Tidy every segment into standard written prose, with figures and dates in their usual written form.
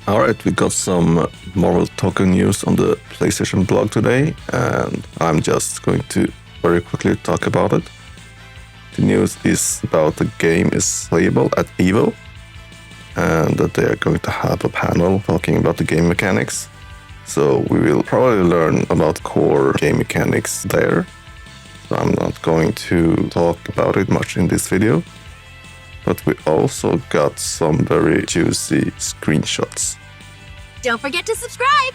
Alright, we got some Marvel Tōkon news on the PlayStation blog today, and I'm just going to very quickly talk about it. The news is about the game is playable at EVO, and that they are going to have a panel talking about the game mechanics. So we will probably learn about core game mechanics there. So I'm not going to talk about it much in this video. But we also got some very juicy screenshots. Don't forget to subscribe!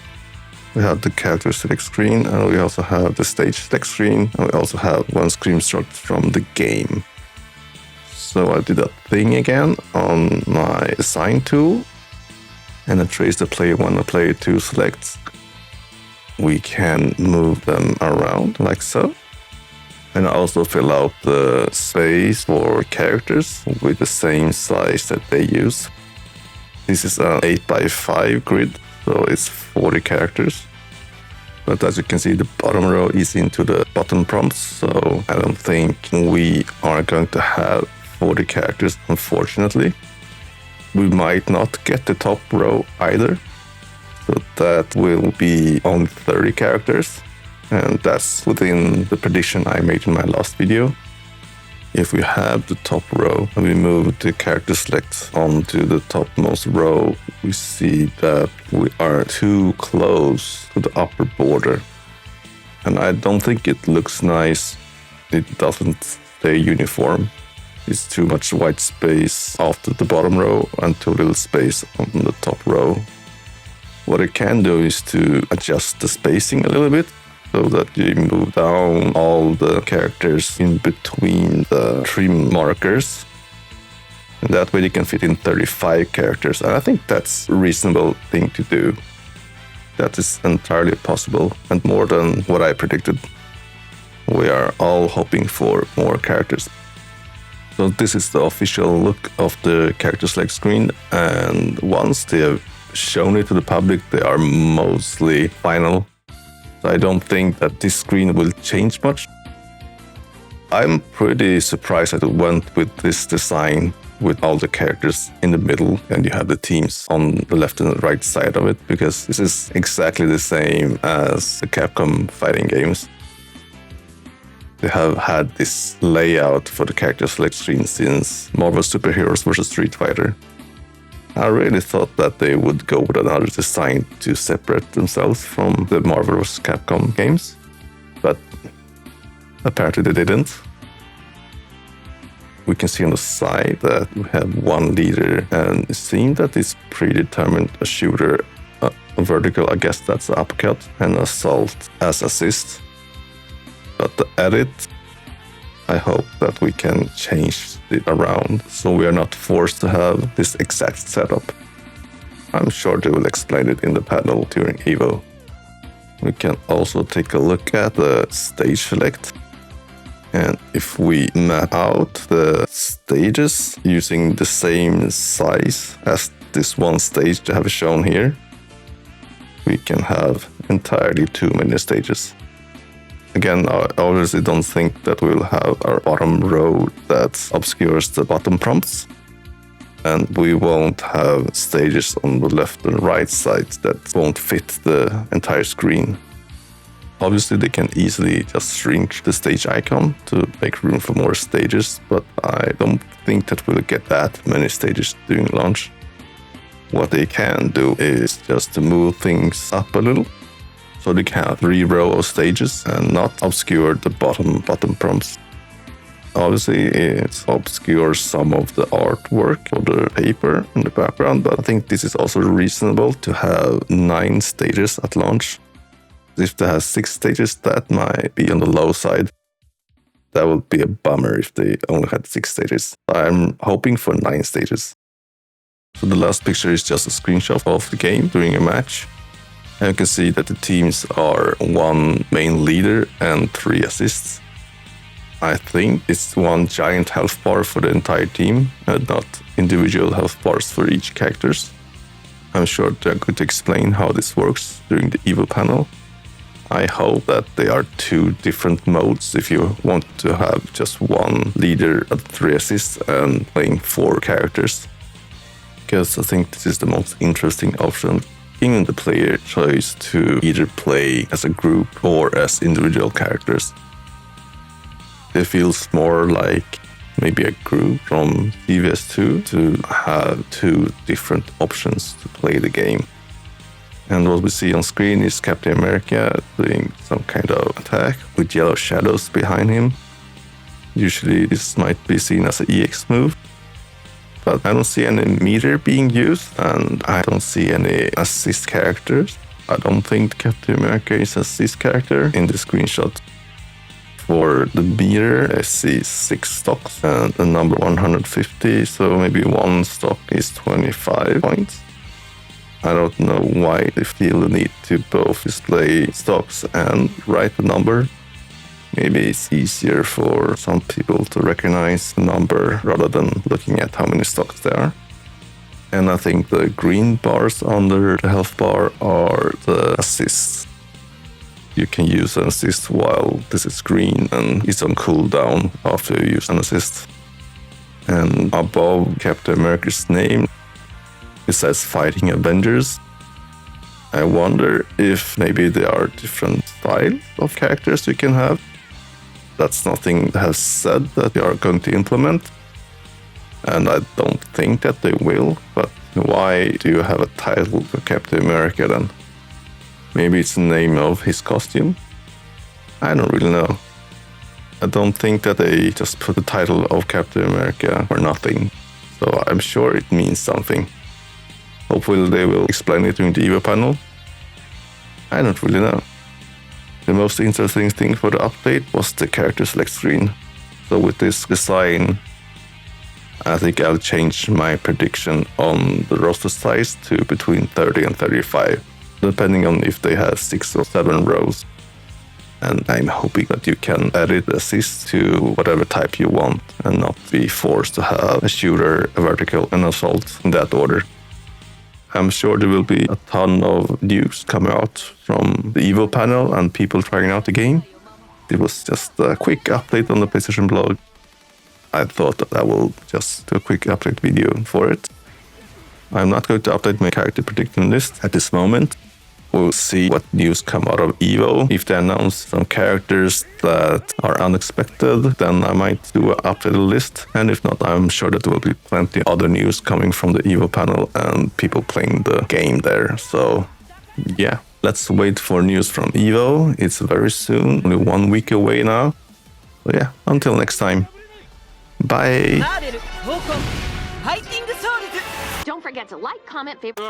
We have the character select screen, and we also have the stage select screen, and we also have one screenshot from the game. So I did that thing again on my design tool, and I traced the player 1 and player 2 selects. We can move them around like so. And I also fill out the space for characters with the same size that they use. This is an 8x5 grid, so it's 40 characters. But as you can see, the bottom row is into the button prompts, so I don't think we are going to have 40 characters, unfortunately. We might not get the top row either, so that will be only 30 characters. And that's within the prediction I made in my last video. If we have the top row and we move the character select onto the topmost row, we see that we are too close to the upper border. And I don't think it looks nice. It doesn't stay uniform. It's too much white space after the bottom row and too little space on the top row. What I can do is to adjust the spacing a little bit, so that you move down all the characters in between the trim markers. And that way they can fit in 35 characters. And I think that's a reasonable thing to do. That is entirely possible and more than what I predicted. We are all hoping for more characters. So this is the official look of the character select screen. And once they have shown it to the public, they are mostly final. I don't think that this screen will change much. I'm pretty surprised that it went with this design with all the characters in the middle and you have the teams on the left and the right side of it, because this is exactly the same as the Capcom fighting games. They have had this layout for the character select screen since Marvel Superheroes vs. Street Fighter. I really thought that they would go with another design to separate themselves from the Marvel vscapcom games, but apparently they didn't. We can see on the side that we have one leader, and it seems that it's predetermined a shooter, a vertical, I guess that's the uppercut, and assault as assist. But the edit, I hope that we can change it around so we are not forced to have this exact setup. I'm sure they will explain it in the panel during EVO. We can also take a look at the stage select. And if we map out the stages using the same size as this one stage to have shown here, we can have entirely too many stages. Again, I obviously don't think that we'll have our bottom row that obscures the bottom prompts. And we won't have stages on the left and right sides that won't fit the entire screen. Obviously, they can easily just shrink the stage icon to make room for more stages, but I don't think that we'll get that many stages during launch. What they can do is just to move things up a little, so they can have 3 rows of stages and not obscure the bottom prompts. Obviously, it obscures some of the artwork or the paper in the background, but I think this is also reasonable to have 9 stages at launch. If they have 6 stages, that might be on the low side. That would be a bummer if they only had 6 stages. I'm hoping for 9 stages. So the last picture is just a screenshot of the game during a match. And you can see that the teams are 1 main leader and 3 assists. I think it's 1 giant health bar for the entire team and not individual health bars for each characters. I'm sure they're going to explain how this works during the EVO panel. I hope that they are 2 different modes if you want to have just 1 leader at 3 assists and playing 4 characters. because I think this is the most interesting option, giving the player choice to either play as a group or as individual characters. It feels more like maybe a group from CVS2 to have two different options to play the game. And what we see on screen is Captain America doing some kind of attack with yellow shadows behind him. Usually this might be seen as an EX move, but I don't see any meter being used and I don't see any assist characters. I don't think Captain America is an assist character in the screenshot. For the meter, I see 6 stocks and the number 150, so maybe one stock is 25 points. I don't know why they feel the need to both display stocks and write the number. Maybe it's easier for some people to recognize the number rather than looking at how many stocks there are. And I think the green bars under the health bar are the assists. You can use an assist while this is green and it's on cooldown after you use an assist. And above Captain America's name, it says Fighting Avengers. I wonder if maybe there are different styles of characters you can have. That's nothing they have said that they are going to implement. And I don't think that they will, but why do you have a title for Captain America then? Maybe it's the name of his costume? I don't really know. I don't think that they just put the title of Captain America for nothing. So I'm sure it means something. Hopefully they will explain it during the Evo panel. I don't really know. The most interesting thing for the update was the character select screen. So with this design, I think I'll change my prediction on the roster size to between 30 and 35. Depending on if they have 6 or 7 rows. And I'm hoping that you can edit assists to whatever type you want and not be forced to have a shooter, a vertical, and assault in that order. I'm sure there will be a ton of news coming out from the Evo panel and people trying out the game. It was just a quick update on the PlayStation blog. I thought that I will just do a quick update video for it. I'm not going to update my character prediction list at this moment. We'll see what news come out of Evo. If they announce some characters that are unexpected, then I might do an updated list. And if not, I'm sure that there will be plenty other news coming from the Evo panel and people playing the game there. So yeah, let's wait for news from Evo. It's very soon, only 1 week away now. So yeah, until next time. Bye! Don't forget to like, comment, favorite.